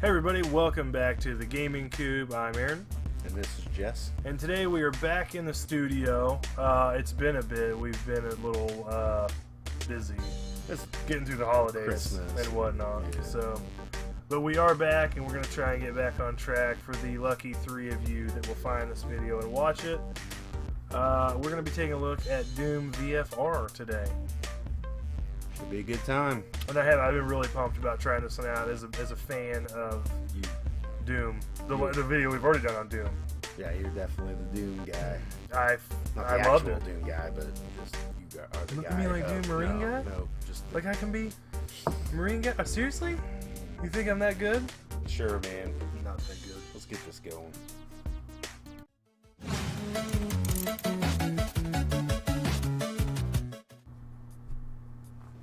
Hey everybody, welcome back to the Gaming Cube. I'm Aaron. And this is Jess. And today we are back in the studio. It's been a bit. We've been a little busy. Just getting through the holidays Christmas and whatnot. yeah. But we are back, and we're going to try and get back on track for the lucky 3 of you that will find this video and watch it. We're going to be taking a look at Doom VFR today. Should be a good time. And I've been really pumped about trying this one out as a fan of Doom. The video we've already done on Doom. Yeah, you're definitely the Doom guy. I loved it. Doom guy, but just you are the Look guy. at me like Doom Marine guy? No, just like I can be Marine guy? Seriously? You think I'm that good? Sure, man. Not that good. Let's get this going.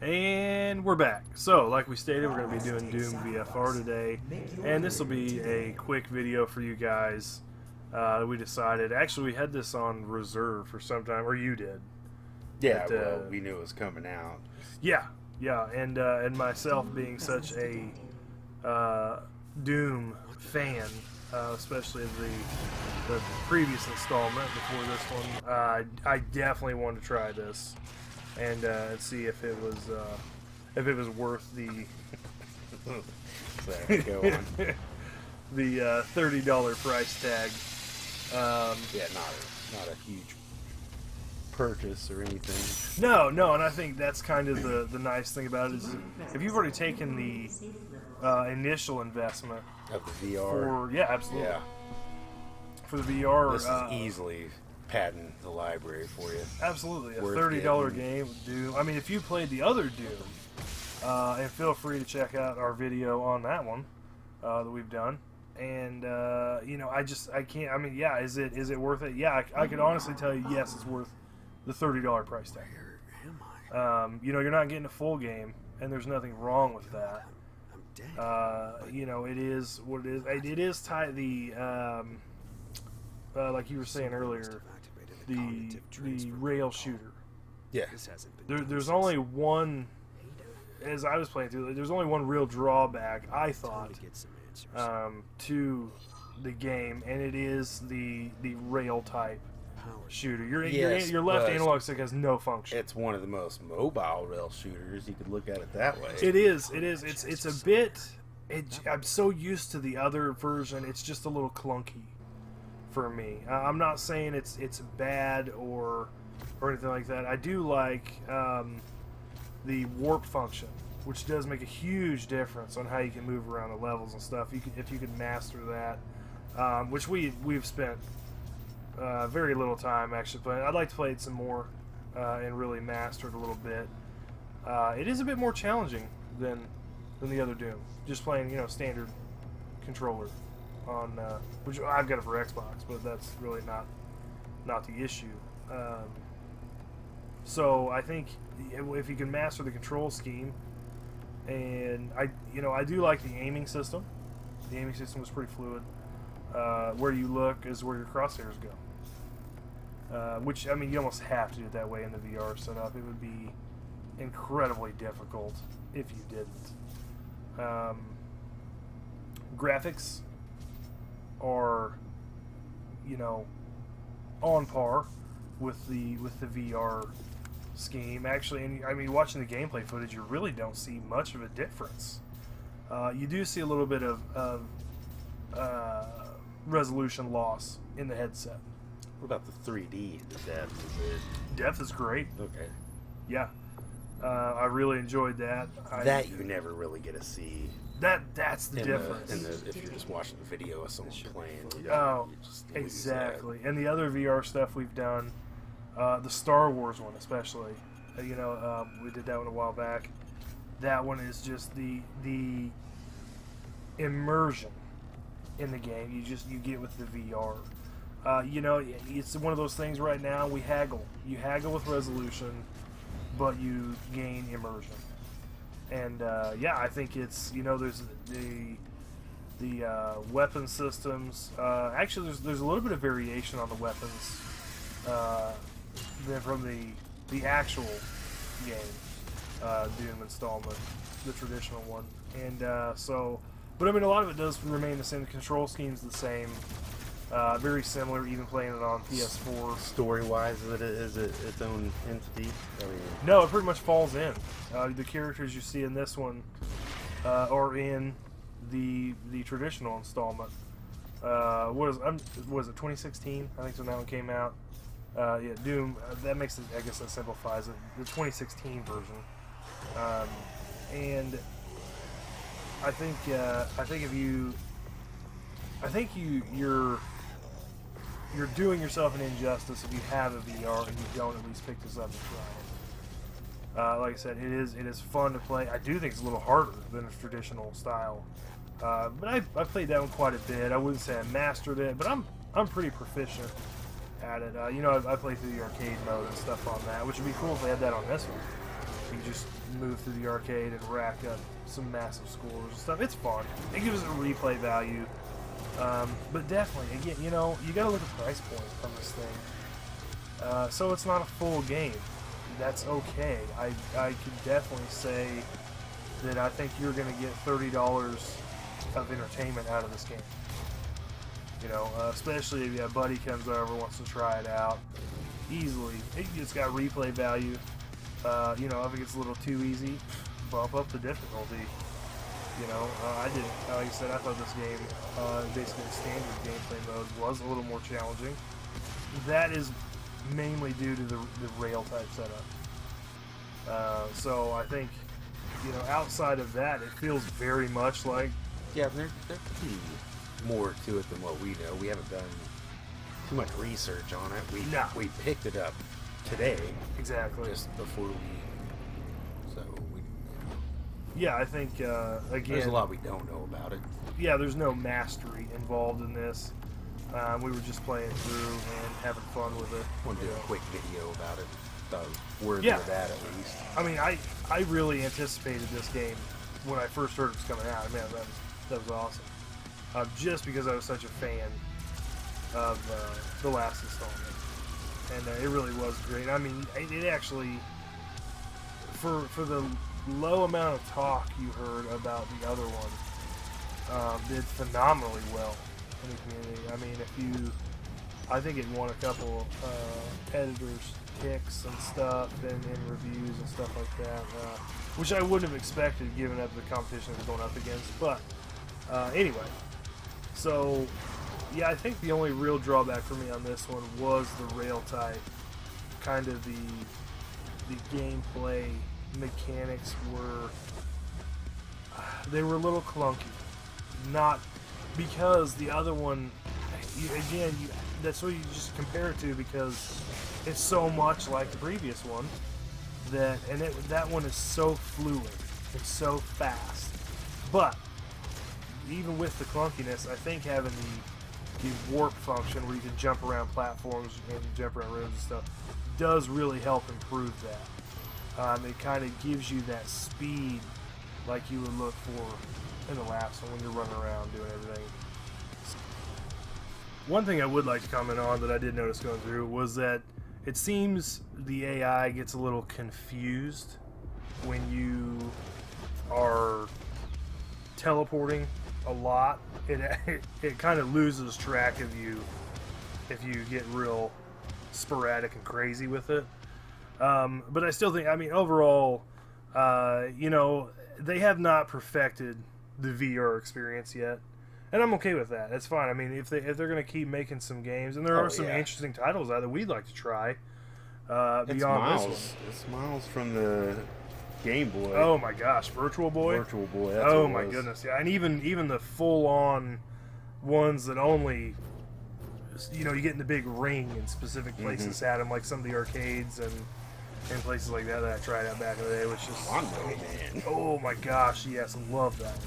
And we're back. So, like we stated, we're going to be doing Doom VFR today, and this will be a quick video for you guys. We decided, actually, we had this on reserve for some time, or you did. Yeah, but, well, we knew it was coming out. Yeah, and myself being such a Doom fan, especially the previous installment before this one, I definitely wanted to try this and see if it was worth the Go on. the $30 price tag. Yeah, not a huge purchase or anything. No, and I think that's kind of the nice thing about it is if you've already taken the initial investment Of the VR. yeah, absolutely. Yeah. For the VR, This is easily padding the library for you. absolutely a worth $30 getting. game. Doom. I mean, if you played the other Doom, and feel free to check out our video on that one that we've done. And I can't. I mean, yeah, is it worth it? Yeah, I could honestly tell you, yes, it's worth the $30 price tag. You're not getting a full game, and there's nothing wrong with that. It is what it is. It is tied like you were saying earlier, the rail shooter. Yeah. There's only one, as I was playing through, there's only one real drawback, I thought, to the game, and it is the rail type shooter. Your left analog stick has no function. It's one of the most mobile rail shooters. You could look at it that way. It is. It's a bit. I'm so used to the other version. It's just a little clunky for me. I'm not saying it's bad or anything like that. I do like the warp function, which does make a huge difference on how you can move around the levels and stuff. If you can master that, which we've spent very little time actually playing. I'd like to play it some more and really master it a little bit. It is a bit more challenging than the other Doom. Just playing, standard controller on which I've got it for Xbox, but that's really not the issue. So I think if you can master the control scheme, and I do like the aiming system. The aiming system was pretty fluid. Where you look is where your crosshairs go. Which, I mean, you almost have to do it that way in the VR setup. It would be incredibly difficult if you didn't. Graphics are, on par with the VR scheme. Actually, and I mean, watching the gameplay footage, you really don't see much of a difference. You do see a little bit of resolution loss in the headset. What about the 3D? The depth? Depth is great. Okay. Yeah. I really enjoyed that. That you never really get to see. That's the difference. If you're just watching the video of someone playing. You just exactly. And the other VR stuff we've done, the Star Wars one especially, we did that one a while back. That one is just the immersion in the game you get with the VR. It's one of those things right now, we haggle. You haggle with resolution, but you gain immersion. And I think it's, there's the weapon systems. Actually, there's a little bit of variation on the weapons than from the actual game, Doom installment, the traditional one. And so But I mean, a lot of it does remain the same. The control scheme's the same. Very similar, even playing it on PS4. Story-wise, is it its own entity? I mean, No, it pretty much falls in. The characters you see in this one are in the traditional installment. Was it 2016? I think so. When that one came out. Yeah, Doom. That makes it. I guess that simplifies it. The 2016 version. And I think you're doing yourself an injustice if you have a VR and you don't at least pick this up and try it. Like I said, it is fun to play. I do think it's a little harder than a traditional style, but I played that one quite a bit. I wouldn't say I mastered it, but I'm pretty proficient at it. You know, I played through the arcade mode and stuff on that, which would be cool if they had that on this one. You just move through the arcade and rack up some massive scores and stuff. It's fun. It gives it a replay value. But definitely, again, you know, you gotta look at the price point from this thing. So it's not a full game. That's okay. I could definitely say that I think you're gonna get $30 of entertainment out of this game. You know, especially if a buddy comes over and wants to try it out. Easily. It's got replay value. You know, if it gets a little too easy, bump up the difficulty. You know, I didn't. Like I said, I thought this game, basically the standard gameplay mode, was a little more challenging. That is mainly due to the rail type setup. So I think, you know, outside of that, it feels very much like. yeah, there could be more to it than what we know. We haven't done too much research on it. We picked it up today. Exactly. Just before we. Yeah, I think, again... There's a lot we don't know about it. Yeah, there's no mastery involved in this. We were just playing through and having fun with it. We'll do a quick video about it. Worthy of that, at least. I mean, I really anticipated this game when I first heard it was coming out. I mean, that was awesome. Just because I was such a fan of the last installment. And it really was great. I mean, it actually... For the low amount of talk you heard about the other one, did phenomenally well in the community. I mean, I think it won a couple editors' picks and stuff, and reviews and stuff like that, which I wouldn't have expected given up the competition it was going up against. But anyway, so yeah, I think the only real drawback for me on this one was the rail type, kind of the gameplay mechanics were a little clunky. Not because the other one, that's what you just compare it to, because it's so much like the previous one that one is so fluid and so fast. But even with the clunkiness, I think having the warp function where you can jump around platforms and jump around rooms and stuff does really help improve that. It kind of gives you that speed like you would look for in the last one when you're running around doing everything. One thing I would like to comment on that I did notice going through was that it seems the AI gets a little confused when you are teleporting a lot. It kind of loses track of you if you get real sporadic and crazy with it. But I still think, I mean, overall, you know, they have not perfected the VR experience yet, and I'm okay with that. It's fine. I mean, if they're going to keep making some games, and there are some interesting titles out that we'd like to try beyond this one. It's Miles from the Game Boy. Oh my gosh, Virtual Boy. Virtual Boy. That's oh what it my was. goodness, yeah, and even the full-on ones that only, you know, you get in the big ring in specific places at them, like some of the arcades and places like that I tried out back in the day, which is Man. oh my gosh, yes, love that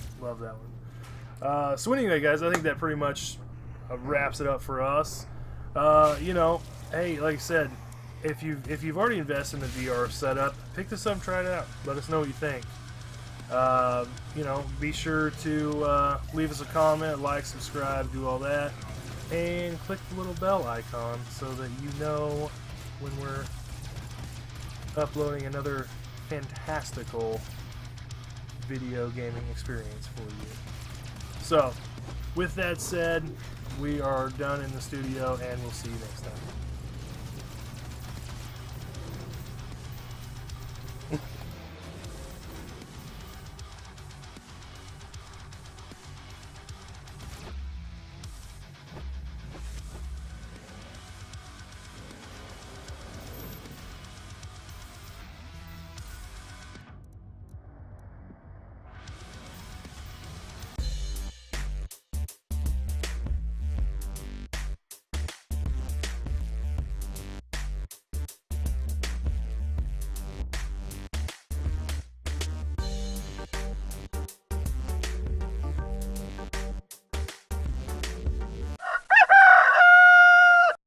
one. So anyway, guys, I think that pretty much wraps it up for us. You know, hey, like I said, if you've already invested in the VR setup, pick this up and try it out. Let us know what you think. You know, be sure to leave us a comment, like, subscribe, do all that, and click the little bell icon so that you know when we're uploading another fantastical video gaming experience for you. So, with that said, we are done in the studio, and we'll see you next time.